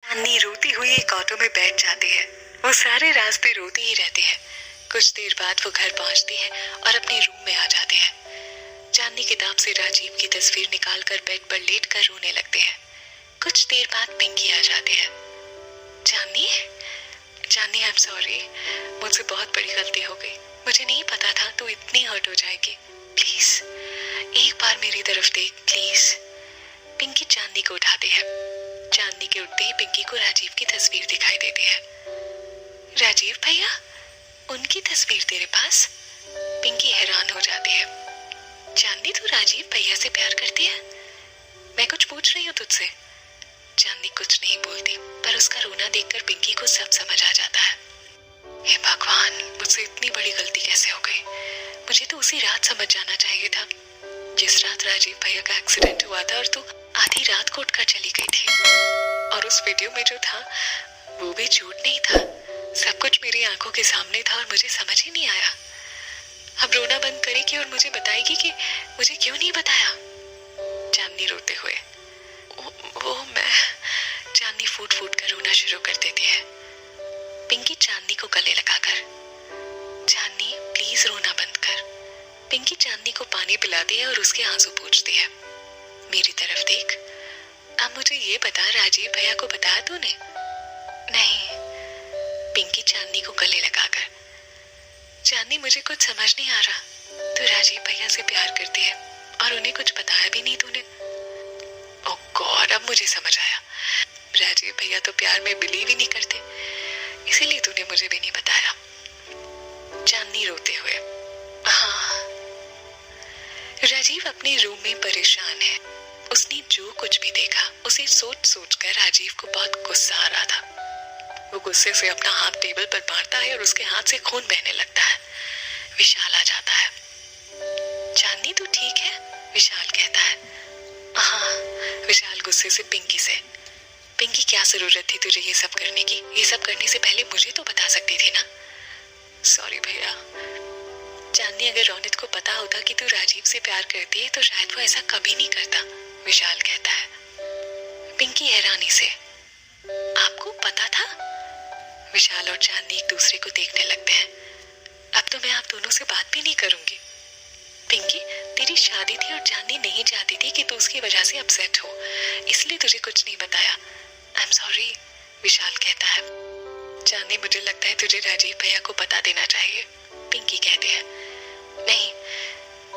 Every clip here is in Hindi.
चांदनी रोती हुई एक ऑटो में बैठ जाती है। वो सारे रास्ते रोती ही रहती है। कुछ देर बाद वो घर पहुंचती है और अपने रूम में आ जाती है। चांदनी किताब से राजीव की तस्वीर निकालकर बेड पर लेटकर रोने लगती है। कुछ देर बाद पिंकी आ जाती है। चांदनी, चांदनी, आई एम सॉरी, मुझसे बहुत बड़ी गलती हो गई। मुझे नहीं पता था तू इतनी हर्ट हो जाएगी। प्लीज एक बार मेरी तरफ देख, प्लीज। पिंकी चांदनी को उठाती है। चांदनी के उठते ही पिंकी को राजीव की तस्वीर दिखाई देती है। राजीव भैया, उनकी तस्वीर तेरे पास? पिंकी हैरान हो जाती है। चांदनी, तू राजीव भैया से प्यार करती है? मैं कुछ पूछ रही हूँ तुझसे। चांदनी कुछ नहीं बोलती, पर उसका रोना देखकर पिंकी को सब समझ आ जाता है। हे भगवान, मुझसे इतनी बड़ी गलती कैसे हो गई? मुझे तो उसी रात समझ जाना चाहिए था, जिस रात राजीव भैया का एक्सीडेंट हुआ था और तू आधी रात को उठकर चली गई थी। और उस वीडियो में जो था वो भी झूठ नहीं था। सब कुछ मेरी आंखों के सामने था और मुझे समझ ही नहीं आया। अब रोना बंद करेगी और मुझे बताएगी कि मुझे क्यों नहीं बताया। चांदनी रोते हुए, वो मैं। चांदनी फूट फूट कर रोना शुरू कर देती है। पिंकी चांदनी को गले लगाकर, चांदनी प्लीज रोना बंद कर। पिंकी चांदनी को पानी पिलाती है और उसके आंसू पोंछती है। मेरी तरफ देख। अब मुझे ये बता, राजीव भैया को बताया तूने? नहीं। पिंकी चांदनी को गले लगाकर, चांदनी मुझे कुछ समझ नहीं आ रहा। तू राजीव भैया से प्यार करती है और उन्हें कुछ बताया भी नहीं तूने। ओह गॉड, अब मुझे समझ आया। राजीव भैया तो प्यार में बिलीव ही नहीं करते, इसीलिए तूने मुझे भी नहीं बताया। चांदनी रोते हुए, हाँ। राजीव अपने रूम में परेशान है। उसने जो कुछ भी देखा उसे सोच सोच कर राजीव को बहुत गुस्सा आ रहा था। वो गुस्से से अपना हाथ टेबल पर मारता है और उसके हाथ से खून बहने लगता है। विशाल आ जाता है। चांदनी तू ठीक है? विशाल कहता है। हाँ। विशाल गुस्से से पिंकी से, पिंकी क्या जरूरत थी तुझे ये सब करने की? ये सब करने से पहले मुझे तो बता सकती थी ना। सॉरी भैया। चांदनी, अगर रोनित को पता होता कि तू राजीव से प्यार करती है तो शायद वो ऐसा कभी नहीं करता, विशाल कहता है। पिंकी हैरानी से, आपको पता था? विशाल और चांदनी एक दूसरे को देखने लगते हैं। अब तो मैं आप दोनों से बात भी नहीं करूंगी। पिंकी, तेरी शादी थी और चांदनी नहीं चाहती थी कि तू उसकी वजह से अपसेट हो, इसलिए तुझे कुछ नहीं बताया। आई एम सॉरी, विशाल कहता है। चांदनी, मुझे लगता है तुझे राजीव भैया को बता देना चाहिए, पिंकी कहते हैं। नहीं,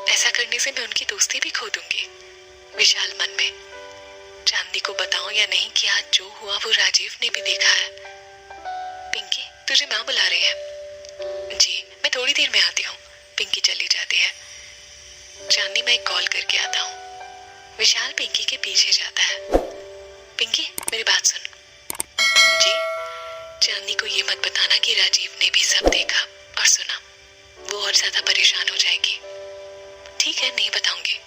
ऐसा करने से मैं उनकी दोस्ती भी खो दूंगी। विशाल मन में, चांदनी को बताऊं या नहीं कि आज जो हुआ वो राजीव ने भी देखा है। पिंकी, तुझे माँ बुला रही है। जी, मैं थोड़ी देर में आती हूँ। पिंकी चली जाती है। चांदनी, मैं एक कॉल करके आता हूँ। विशाल पिंकी के पीछे जाता है। पिंकी, मेरी बात सुन। जी। चांदनी को ये मत बताना कि राजीव ने भी सब देखा और सुना, वो और ज्यादा परेशान हो जाएगी। ठीक है, नहीं बताऊंगी।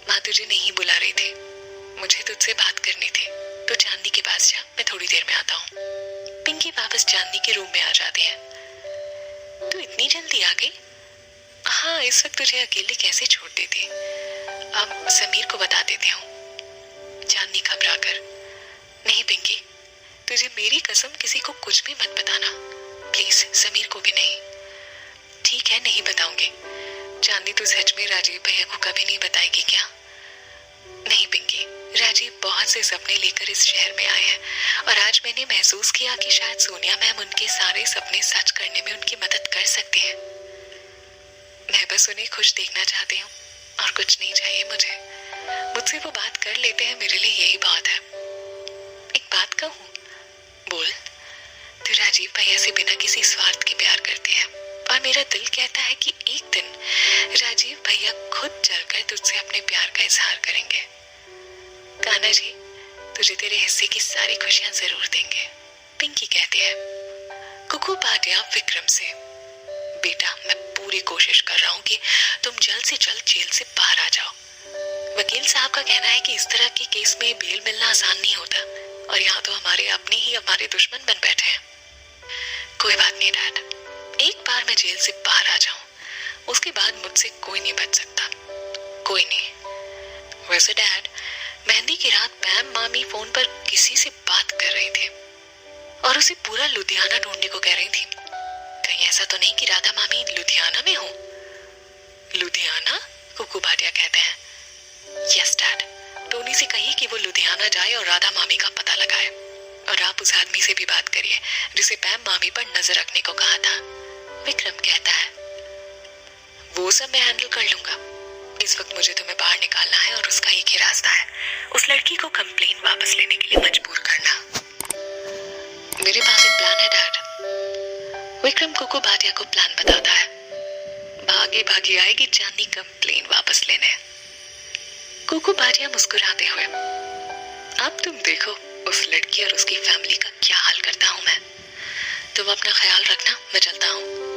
माँ तुझे नहीं बुला रही थी, मुझे तुझसे बात करनी थी, तो चांदनी के पास जा, मैं थोड़ी देर में आता हूँ। पिंकी वापस चांदनी के रूम में आ जाती है। तू इतनी जल्दी आ गई? हाँ, इस वक्त तुझे अकेले कैसे छोड़ देती। अब समीर को बता देती हूँ। चांदनी घबरा कर, नहीं पिंकी, तुझे मेरी कसम किसी को कुछ भी मत बताना, प्लीज, समीर को भी नहीं। ठीक है, नहीं बताऊंगी। चांदनी, तू सच में राजीव भैया को कभी नहीं बताएगी क्या? नहीं पिंकी, राजीव बहुत से सपने लेकर इस शहर में आए हैं और आज मैंने महसूस किया कि शायद सोनिया मैम उनके सारे सपने सच करने में उनकी मदद कर सकती है। मैं बस उन्हें खुश देखना चाहती हूँ और कुछ नहीं चाहिए मुझे। मुझसे वो बात कर लेते हैं, मेरे लिए यही बहुत है। एक बात कहूँ? बोल। तू राजीव भैया से बिना किसी स्वार्थ के प्यार करती है और मेरा दिल कहता है कि एक दिन राजीव भैया खुद चलकर तुझसे अपने प्यार का इजहार करेंगे। कान्हा जी, तुझे तेरे हिस्से की सारी खुशियां जरूर देंगे, पिंकी कहती है। कुकू भाटिया विक्रम से, बेटा, मैं पूरी कोशिश कर रहा हूँ कि तुम जल्द से जल्द जेल से बाहर आ जाओ। वकील साहब का कहना है कि इस तरह के केस में बेल मिलना आसान नहीं होता और यहाँ तो हमारे अपने ही हमारे दुश्मन बन बैठे हैं। कोई बात नहीं डैड, एक बार मैं जेल से बाहर आ जाऊं, उसके बाद मुझसे कोई नहीं बच सकता, कोई नहीं। वैसे डैड, मेहंदी की रात पैम मामी फोन पर किसी से बात कर रहे थे, और उसे पूरा लुधियाना ढूंढने को कह रही थी। कहीं ऐसा तो नहीं कि राधा मामी लुधियाना में हो? लुधियाना? कुकू भाटिया कहते हैं। यस डैड, टोनी से कहिए कि वो लुधियाना जाए और राधा मामी का पता लगाए। और आप उस आदमी से भी बात करिए जिसे पैम मामी पर नजर रखने को कहा था। विक्रम कहता है, वो सब मैं हैंडल कर लूंगा। इस वक्त मुझे तुम्हें बाहर निकालना है और उसका एक ही रास्ता है, उस लड़की को कंप्लेन वापस लेने के लिए मजबूर करना। मेरे पास एक प्लान है डैड। विक्रम कुकू भाटिया को प्लान बताता है। भागे भागे आएगी चांदनी कंप्लेन वापस लेने। कुकू भाटिया मुस्कुराते हुए, अब तुम देखो उस लड़की और उसकी फैमिली का क्या हाल करता हूं मैं। तुम अपना ख्याल रखना, मैं चलता हूँ।